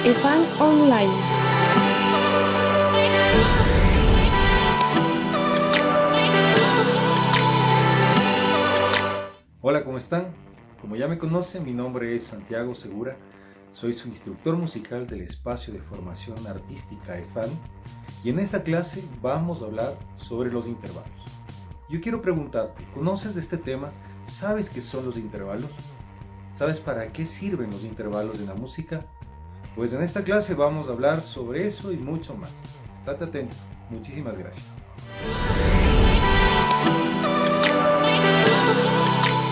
EFAN Online. Hola, ¿cómo están? Como ya me conocen, mi nombre es Santiago Segura. Soy su instructor musical del espacio de formación artística EFAN y en esta clase vamos a hablar sobre los intervalos. Yo quiero preguntarte, ¿conoces de este tema? ¿Sabes qué son los intervalos? ¿Sabes para qué sirven los intervalos en la música? Pues en esta clase vamos a hablar sobre eso y mucho más. Estate atento. Muchísimas gracias.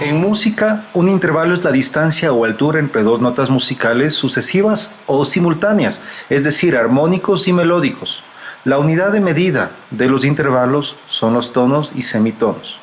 En música, un intervalo es la distancia o altura entre dos notas musicales sucesivas o simultáneas, es decir, armónicos y melódicos. La unidad de medida de los intervalos son los tonos y semitonos.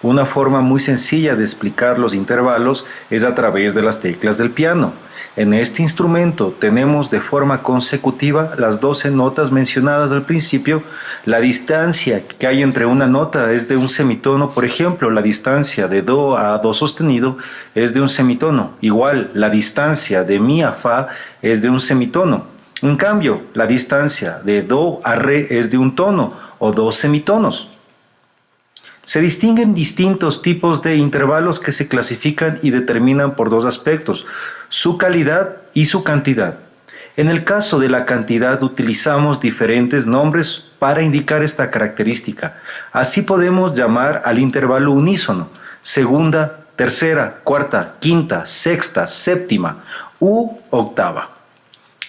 Una forma muy sencilla de explicar los intervalos es a través de las teclas del piano. En este instrumento tenemos de forma consecutiva las 12 notas mencionadas al principio. La distancia que hay entre una nota es de un semitono. Por ejemplo, la distancia de Do a Do sostenido es de un semitono. Igual, la distancia de Mi a Fa es de un semitono. En cambio, la distancia de Do a Re es de un tono o dos semitonos. Se distinguen distintos tipos de intervalos que se clasifican y determinan por dos aspectos, su calidad y su cantidad. En el caso de la cantidad utilizamos diferentes nombres para indicar esta característica. Así podemos llamar al intervalo unísono, segunda, tercera, cuarta, quinta, sexta, séptima u octava.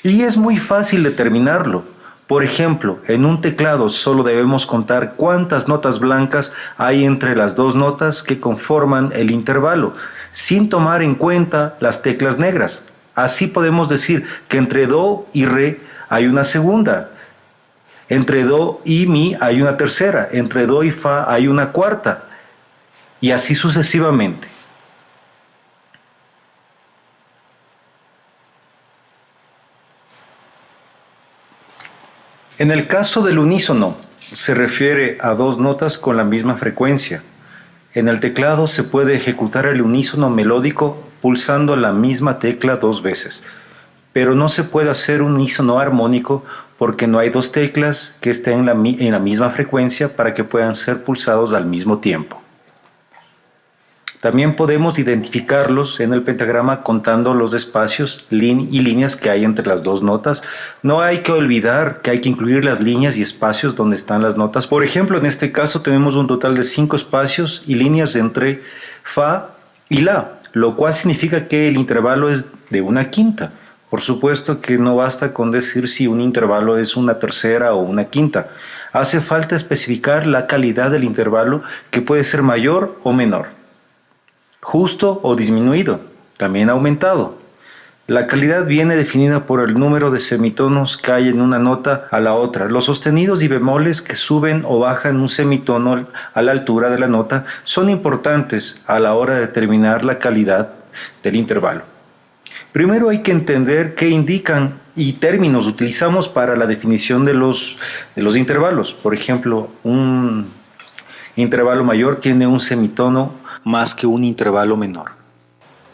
Y es muy fácil determinarlo. Por ejemplo, en un teclado solo debemos contar cuántas notas blancas hay entre las dos notas que conforman el intervalo, sin tomar en cuenta las teclas negras. Así podemos decir que entre Do y Re hay una segunda, entre Do y Mi hay una tercera, entre Do y Fa hay una cuarta, y así sucesivamente. En el caso del unísono, se refiere a dos notas con la misma frecuencia. En el teclado se puede ejecutar el unísono melódico pulsando la misma tecla dos veces, pero no se puede hacer un unísono armónico porque no hay dos teclas que estén en la misma frecuencia para que puedan ser pulsados al mismo tiempo. También podemos identificarlos en el pentagrama contando los espacios y líneas que hay entre las dos notas. No hay que olvidar que hay que incluir las líneas y espacios donde están las notas. Por ejemplo, en este caso tenemos un total de 5 espacios y líneas entre Fa y La, lo cual significa que el intervalo es de una quinta. Por supuesto que no basta con decir si un intervalo es una tercera o una quinta. Hace falta especificar la calidad del intervalo, que puede ser mayor o menor, justo o disminuido, también aumentado. La calidad viene definida por el número de semitonos que hay en una nota a la otra. Los sostenidos y bemoles que suben o bajan un semitono a la altura de la nota son importantes a la hora de determinar la calidad del intervalo. Primero hay que entender qué indican y términos utilizamos para la definición de los intervalos. Por ejemplo, un intervalo mayor tiene un semitono más que un intervalo menor.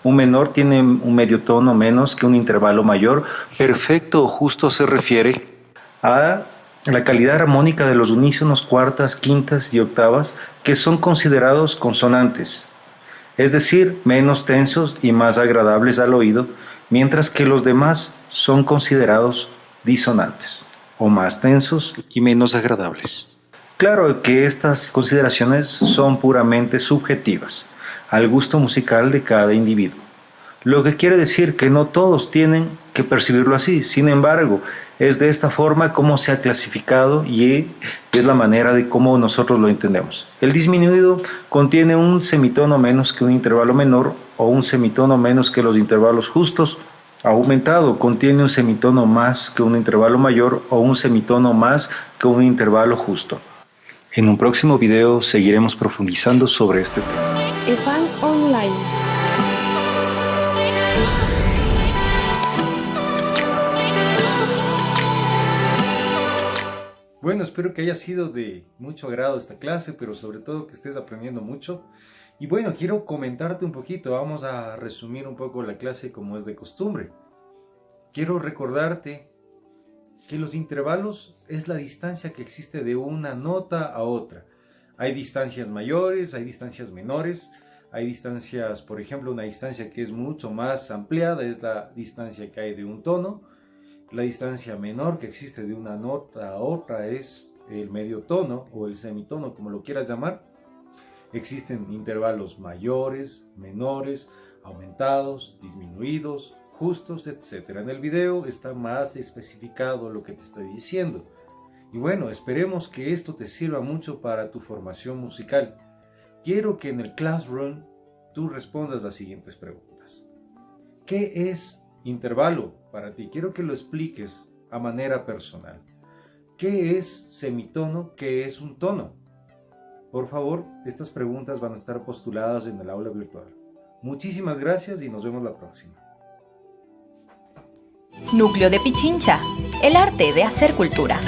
Un menor tiene un medio tono menos que un intervalo mayor. Perfecto o justo se refiere a la calidad armónica de los unísonos cuartas, quintas y octavas, que son considerados consonantes, es decir, menos tensos y más agradables al oído, mientras que los demás son considerados disonantes, o más tensos y menos agradables. Claro que estas consideraciones son puramente subjetivas, al gusto musical de cada individuo. Lo que quiere decir que no todos tienen que percibirlo así. Sin embargo, es de esta forma como se ha clasificado y es la manera de cómo nosotros lo entendemos. El disminuido contiene un semitono menos que un intervalo menor o un semitono menos que los intervalos justos. Aumentado contiene un semitono más que un intervalo mayor o un semitono más que un intervalo justo. En un próximo video seguiremos profundizando sobre este tema. EFAN Online. Bueno, espero que haya sido de mucho agrado esta clase, pero sobre todo que estés aprendiendo mucho. Y bueno, quiero comentarte un poquito, vamos a resumir un poco la clase como es de costumbre. quiero recordarte que los intervalos es la distancia que existe de una nota a otra. Hay distancias mayores, hay distancias menores, hay distancias, por ejemplo, una distancia que es mucho más ampliada es la distancia que hay de un tono. La distancia menor que existe de una nota a otra es el medio tono o el semitono, como lo quieras llamar. Existen intervalos mayores, menores, aumentados, disminuidos, justos, etc. En el video está más especificado lo que te estoy diciendo. Y bueno, esperemos que esto te sirva mucho para tu formación musical. Quiero que en el Classroom tú respondas las siguientes preguntas. ¿Qué es intervalo para ti? Quiero que lo expliques a manera personal. ¿Qué es semitono? ¿Qué es un tono? Por favor, estas preguntas van a estar postuladas en el aula virtual. Muchísimas gracias y nos vemos la próxima. Núcleo de Pichincha, el arte de hacer cultura.